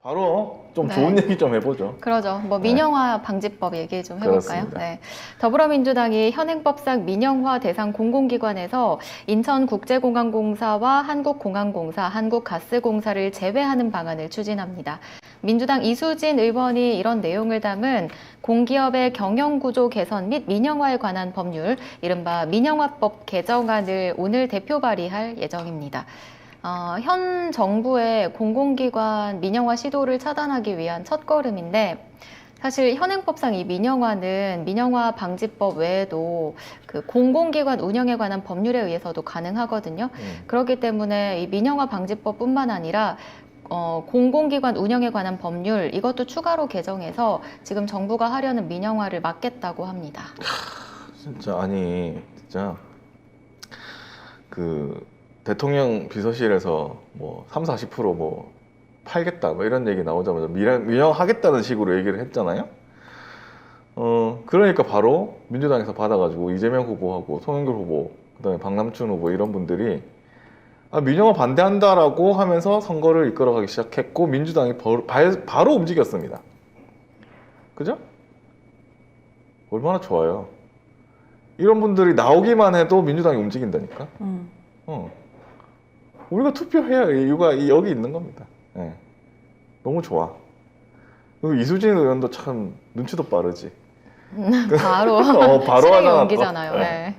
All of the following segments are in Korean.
바로 좀 네. 좋은 얘기 좀 해보죠. 그러죠. 뭐 민영화 방지법 얘기 좀 해볼까요? 그렇습니다. 네. 더불어민주당이 현행법상 민영화 대상 공공기관에서 인천국제공항공사와 한국공항공사, 한국가스공사를 제외하는 방안을 추진합니다. 민주당 이수진 의원이 이런 내용을 담은 공기업의 경영구조 개선 및 민영화에 관한 법률, 이른바 민영화법 개정안을 오늘 대표 발의할 예정입니다. 현 정부의 공공기관 민영화 시도를 차단하기 위한 첫걸음인데, 사실 현행법상 이 민영화는 민영화 방지법 외에도 그 공공기관 운영에 관한 법률에 의해서도 가능하거든요. 그렇기 때문에 이 민영화 방지법뿐만 아니라 공공기관 운영에 관한 법률 이것도 추가로 개정해서 지금 정부가 하려는 민영화를 막겠다고 합니다. 진짜 아니 진짜 그 대통령 비서실에서 뭐 30~40% 팔겠다 뭐 이런 얘기 나오자마자 민영하겠다는 식으로 얘기를 했잖아요. 그러니까 바로 민주당에서 받아가지고 이재명 후보하고 송영길 후보 그다음에 박남춘 후보 이런 분들이 민영화 반대한다라고 하면서 선거를 이끌어가기 시작했고 민주당이 바로 움직였습니다. 그죠? 얼마나 좋아요. 이런 분들이 나오기만 해도 민주당이 움직인다니까. 우리가 투표해야 이유가 여기 있는 겁니다. 네. 너무 좋아. 그리고 이수진 의원도 참 눈치도 빠르지. 바로 바로 실행에 하나 옮기잖아요. 또. 네.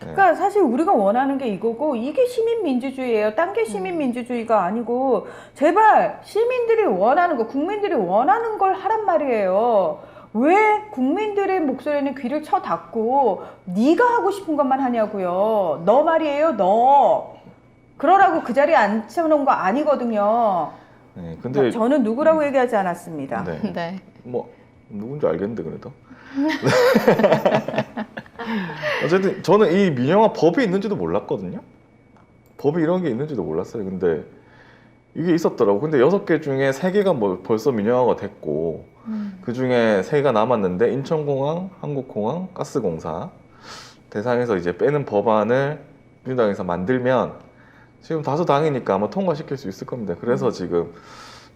그러니까 사실 우리가 원하는 게 이거고 이게 시민민주주의예요. 딴 게 시민민주주의가 아니고 제발 시민들이 원하는 거, 국민들이 원하는 걸 하란 말이에요. 왜 국민들의 목소리는 귀를 쳐닫고 네가 하고 싶은 것만 하냐고요. 너 말이에요, 너. 그러라고 그 자리에 앉혀놓은 거 아니거든요. 네, 근데 저는 누구라고 얘기하지 않았습니다. 네. 네. 뭐 누군지 알겠는데 그래도. 어쨌든 저는 이 민영화 법이 있는지도 몰랐거든요. 법이 이런 게 있는지도 몰랐어요. 근데 이게 있었더라고. 근데 6개 중에 3개가 뭐 벌써 민영화가 됐고 그 중에 3개가 남았는데 인천공항, 한국공항, 가스공사 대상에서 이제 빼는 법안을 민주당에서 만들면 지금 다수당이니까 아마 통과시킬 수 있을 겁니다. 그래서 지금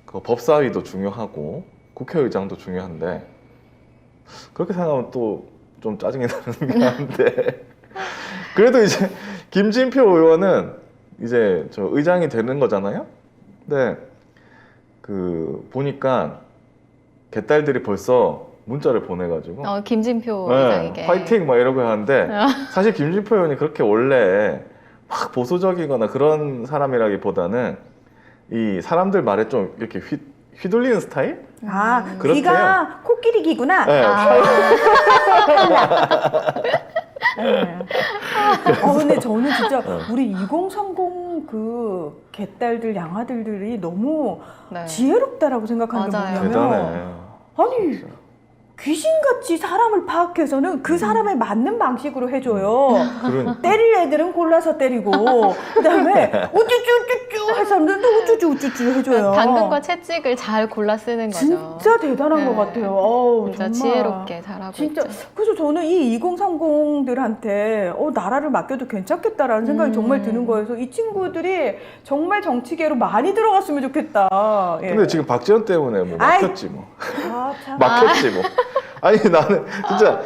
그 법사위도 중요하고 국회의장도 중요한데 그렇게 생각하면 또 좀 짜증이 나는 게 한데 그래도 이제 김진표 의원은 이제 저 의장이 되는 거잖아요. 근데 그 보니까 개딸들이 벌써 문자를 보내가지고 김진표 네, 의장에게 파이팅 막 이러고 하는데 사실 김진표 의원이 그렇게 원래 막 보수적이거나 그런 사람이라기보다는 이 사람들 말에 좀 이렇게 휘둘리는 스타일? 그렇대요. 귀가 코끼리 귀구나. 네. 네. 근데 저는 진짜 우리 2030 그 개딸들, 양아들들이 너무 네. 지혜롭다라고 생각하는 게 맞아요. 뭐냐면 아니 귀신같이 사람을 파악해서는 그 사람에 맞는 방식으로 해줘요. 때릴 애들은 골라서 때리고 그다음에 우쭈쭈쭈쭈 할 사람들도 우쭈쭈쭈쭈 해줘요. 당근과 채찍을 잘 골라 쓰는 거죠. 진짜 대단한 것 같아요. 어우, 진짜 정말. 지혜롭게 잘하고 진짜. 있죠. 그래서 저는 이 2030들한테 나라를 맡겨도 괜찮겠다라는 생각이 정말 드는 거예요. 그래서 이 친구들이 정말 정치계로 많이 들어갔으면 좋겠다. 예. 근데 지금 박지원 때문에 뭐 막혔지 뭐. 참. 막혔지 뭐. 아니 나는 진짜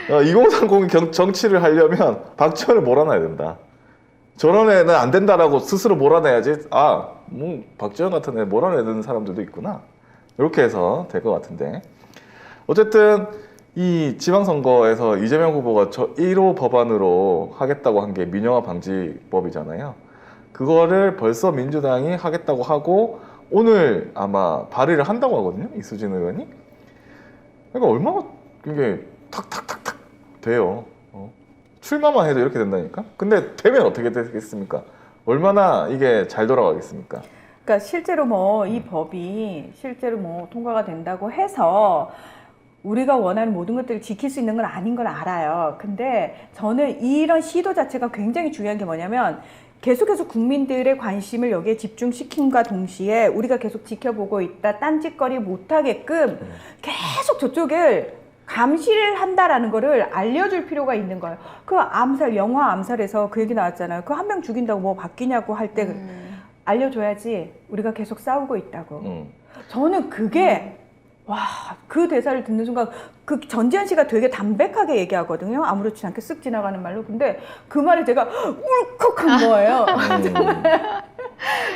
2030 정치를 하려면 박지원을 몰아놔야 된다. 저런 애는 안 된다라고 스스로 몰아내야지. 뭐 박지원 같은 애 몰아내는 사람들도 있구나. 이렇게 해서 될 것 같은데. 어쨌든 이 지방선거에서 이재명 후보가 1호 법안으로 하겠다고 한 게 민영화 방지법이잖아요. 그거를 벌써 민주당이 하겠다고 하고 오늘 아마 발의를 한다고 하거든요. 이수진 의원이. 그러니까 얼마나 이게 탁탁탁탁 돼요. 출마만 해도 이렇게 된다니까. 근데 되면 어떻게 되겠습니까? 얼마나 이게 잘 돌아가겠습니까? 그러니까 실제로 이 법이 실제로 통과가 된다고 해서 우리가 원하는 모든 것들을 지킬 수 있는 건 아닌 건 알아요. 근데 저는 이런 시도 자체가 굉장히 중요한 게 뭐냐면 계속해서 국민들의 관심을 여기에 집중시킴과 동시에 우리가 계속 지켜보고 있다, 딴짓거리 못하게끔 계속 저쪽을 감시를 한다라는 거를 알려줄 필요가 있는 거예요. 그 암살, 영화 암살에서 그 얘기 나왔잖아요. 그 한 명 죽인다고 뭐 바뀌냐고 할 때 알려줘야지 우리가 계속 싸우고 있다고. 저는 그게 와, 그 대사를 듣는 순간 그 전지현 씨가 되게 담백하게 얘기하거든요. 아무렇지 않게 쓱 지나가는 말로. 근데 그 말에 제가 울컥한 거예요.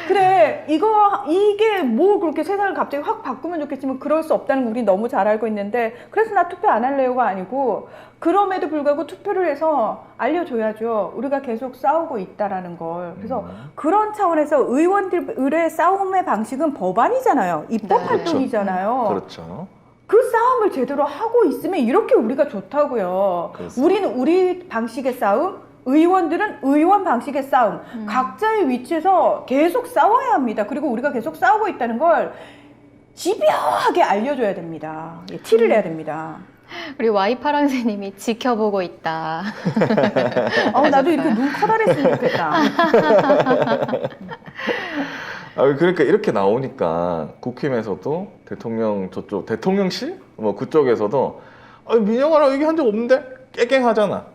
그래, 이게 뭐 그렇게 세상을 갑자기 확 바꾸면 좋겠지만 그럴 수 없다는 거 우리 너무 잘 알고 있는데 그래서 나 투표 안 할래요가 아니고 그럼에도 불구하고 투표를 해서 알려줘야죠. 우리가 계속 싸우고 있다라는 걸. 그래서 그런 차원에서 의원들의 싸움의 방식은 법안이잖아요. 입법 네. 활동이잖아요. 그렇죠. 그 싸움을 제대로 하고 있으면 이렇게 우리가 좋다고요. 그렇습니다. 우리는 우리 방식의 싸움, 의원들은 의원 방식의 싸움, 각자의 위치에서 계속 싸워야 합니다. 그리고 우리가 계속 싸우고 있다는 걸 집요하게 알려줘야 됩니다. 예, 티를 내야 됩니다. 우리 와이파랑새님이 지켜보고 있다. 나도 이렇게 눈 커다랬으면 좋겠다. 그러니까 이렇게 나오니까 국힘에서도 대통령 저쪽 대통령실 뭐 그쪽에서도 민영화랑 얘기한 적 없는데 깨갱하잖아.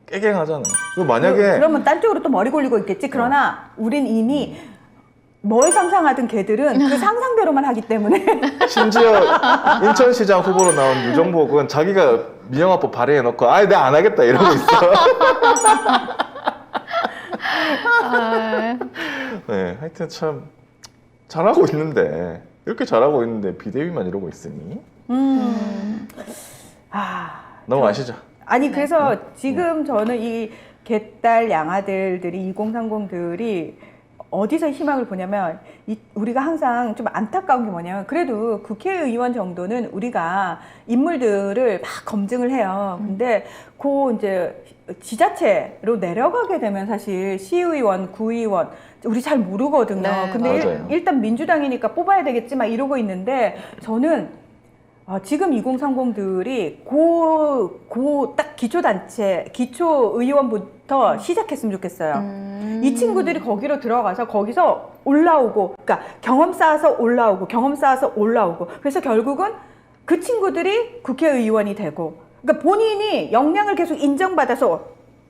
그리고 만약에 그러면 딴 쪽으로 또 머리 굴리고 있겠지. 그러나 우린 이미 뭘 상상하든 걔들은 그 상상대로만 하기 때문에 심지어 인천시장 후보로 나온 유정복은 자기가 민영화법 발의해놓고 내가 안 하겠다 이러고 있어. 네, 하여튼 참 잘하고 있는데 이렇게 잘하고 있는데 비대위만 이러고 있으니 넘어가시죠. 아니 그래서 지금 저는 이 개딸 양아들들이 2030들이 어디서 희망을 보냐면 우리가 항상 좀 안타까운 게 뭐냐면 그래도 국회의원 정도는 우리가 인물들을 막 검증을 해요. 근데 이제 지자체로 내려가게 되면 사실 시의원, 구의원 우리 잘 모르거든요. 네, 근데 맞아요. 일단 민주당이니까 뽑아야 되겠지 막 이러고 있는데 저는 지금 2030들이 딱 기초단체, 기초의원부터 시작했으면 좋겠어요. 이 친구들이 거기로 들어가서 거기서 올라오고, 그러니까 경험 쌓아서 올라오고. 그래서 결국은 그 친구들이 국회의원이 되고, 그러니까 본인이 역량을 계속 인정받아서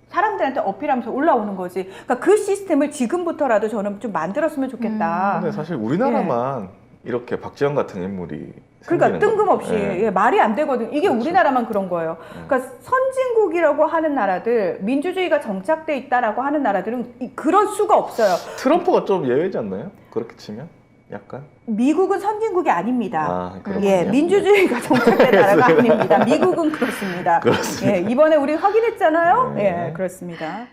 사람들한테 어필하면서 올라오는 거지. 그러니까 그 시스템을 지금부터라도 저는 좀 만들었으면 좋겠다. 근데 사실 우리나라만 이렇게 박지원 같은 인물이 그러니까 생기는 뜬금없이 거죠. 네. 예, 말이 안 되거든. 이게 그렇죠. 우리나라만 그런 거예요. 그러니까 선진국이라고 하는 나라들, 민주주의가 정착돼 있다라고 하는 나라들은 그럴 수가 없어요. 트럼프가 좀 예외지 않나요? 그렇게 치면 약간. 미국은 선진국이 아닙니다. 그렇군요. 예, 민주주의가 정착된 나라가 아닙니다. 미국은 그렇습니다. 그렇습니다. 예, 이번에 우리 확인했잖아요. 네. 예, 그렇습니다.